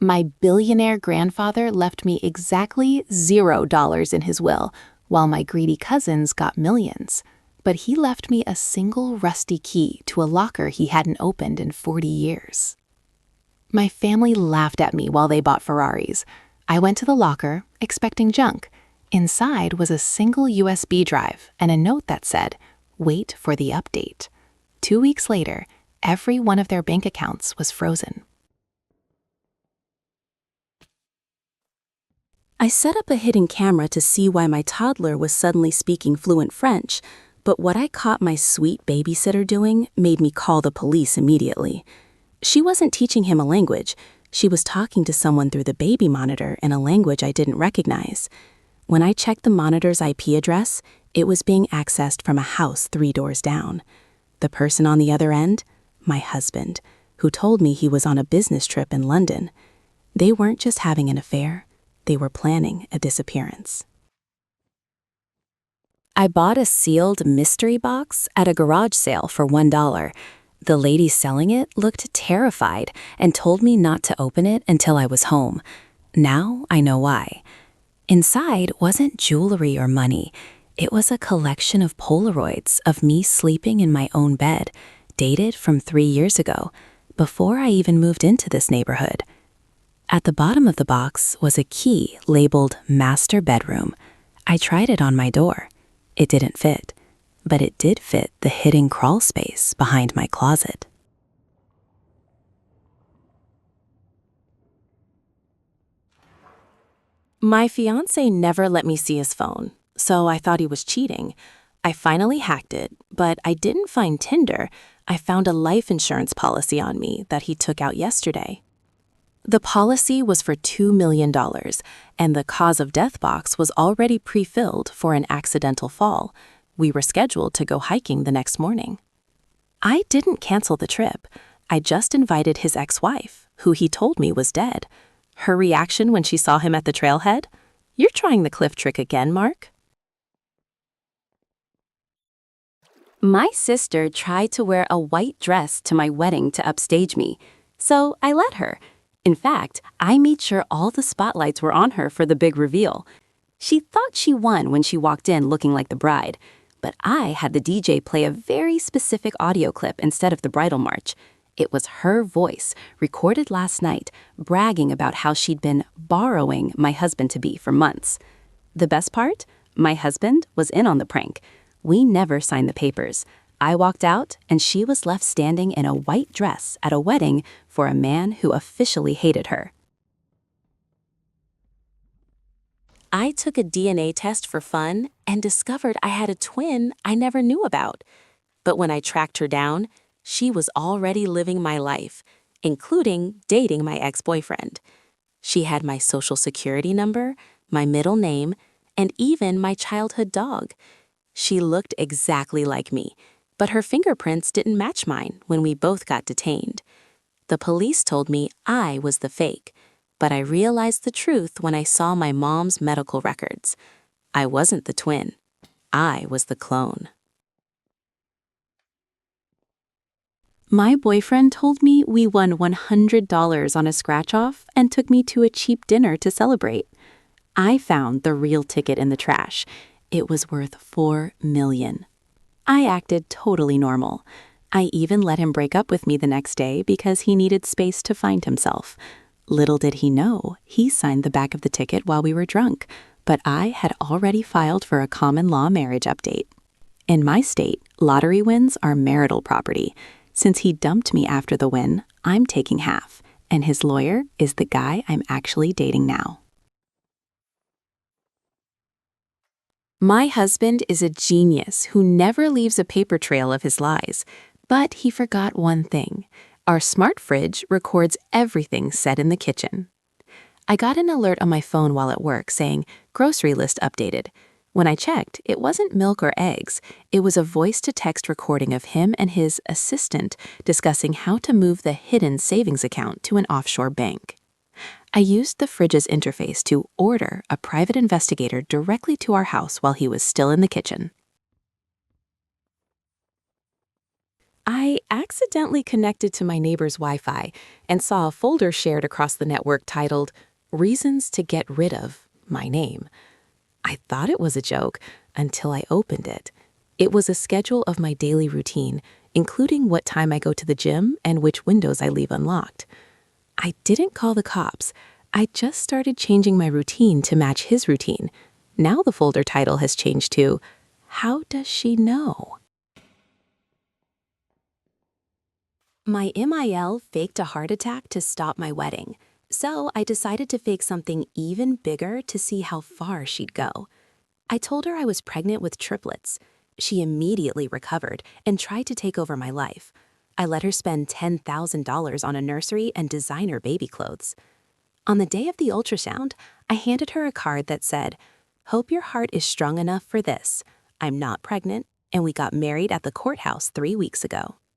My billionaire grandfather left me exactly $0 in his will, while my greedy cousins got millions. But he left me a single rusty key to a locker he hadn't opened in 40 years. My family laughed at me while they bought Ferraris. I went to the locker, expecting junk. Inside was a single USB drive and a note that said, "Wait for the update." 2 weeks later, every one of their bank accounts was frozen. I set up a hidden camera to see why my toddler was suddenly speaking fluent French, but what I caught my sweet babysitter doing made me call the police immediately. She wasn't teaching him a language. She was talking to someone through the baby monitor in a language I didn't recognize. When I checked the monitor's IP address, it was being accessed from a house 3 doors down. The person on the other end? My husband, who told me he was on a business trip in London. They weren't just having an affair. They were planning a disappearance. I bought a sealed mystery box at a garage sale for $1. The lady selling it looked terrified and told me not to open it until I was home. Now I know why. Inside wasn't jewelry or money. It was a collection of Polaroids of me sleeping in my own bed, dated from 3 years ago, before I even moved into this neighborhood. At the bottom of the box was a key labeled Master Bedroom. I tried it on my door. It didn't fit, but it did fit the hidden crawl space behind my closet. My fiancé never let me see his phone, so I thought he was cheating. I finally hacked it, but I didn't find Tinder. I found a life insurance policy on me that he took out yesterday. The policy was for $2 million, and the cause of death box was already pre-filled for an accidental fall. We were scheduled to go hiking the next morning. I didn't cancel the trip. I just invited his ex-wife, who he told me was dead. Her reaction when she saw him at the trailhead? "You're trying the cliff trick again, Mark." My sister tried to wear a white dress to my wedding to upstage me, so I let her. In fact, I made sure all the spotlights were on her for the big reveal. She thought she won when she walked in looking like the bride, but I had the DJ play a very specific audio clip instead of the bridal march. It was her voice, recorded last night, bragging about how she'd been borrowing my husband-to-be for months. The best part? My husband was in on the prank. We never signed the papers. I walked out, and she was left standing in a white dress at a wedding for a man who officially hated her. I took a DNA test for fun and discovered I had a twin I never knew about. But when I tracked her down, she was already living my life, including dating my ex-boyfriend. She had my social security number, my middle name, and even my childhood dog. She looked exactly like me, but her fingerprints didn't match mine when we both got detained. The police told me I was the fake, but I realized the truth when I saw my mom's medical records. I wasn't the twin. I was the clone. My boyfriend told me we won $100 on a scratch-off and took me to a cheap dinner to celebrate. I found the real ticket in the trash. It was worth $4 million. I acted totally normal. I even let him break up with me the next day because he needed space to find himself. Little did he know, he signed the back of the ticket while we were drunk, but I had already filed for a common law marriage update. In my state, lottery wins are marital property. Since he dumped me after the win, I'm taking half, and his lawyer is the guy I'm actually dating now. My husband is a genius who never leaves a paper trail of his lies, but he forgot one thing. Our smart fridge records everything said in the kitchen. I got an alert on my phone while at work saying, "Grocery list updated." When I checked, it wasn't milk or eggs. It was a voice-to-text recording of him and his assistant discussing how to move the hidden savings account to an offshore bank. I used the fridge's interface to order a private investigator directly to our house while he was still in the kitchen. I accidentally connected to my neighbor's Wi-Fi and saw a folder shared across the network titled Reasons to Get Rid of My Name. I thought it was a joke until I opened it. It was a schedule of my daily routine, including what time I go to the gym and which windows I leave unlocked. I didn't call the cops. I just started changing my routine to match his routine. Now the folder title has changed to How Does She Know? My MIL faked a heart attack to stop my wedding, so I decided to fake something even bigger to see how far she'd go. I told her I was pregnant with triplets. She immediately recovered and tried to take over my life. I let her spend $10,000 on a nursery and designer baby clothes. On the day of the ultrasound, I handed her a card that said, "Hope your heart is strong enough for this. I'm not pregnant, and we got married at the courthouse 3 weeks ago."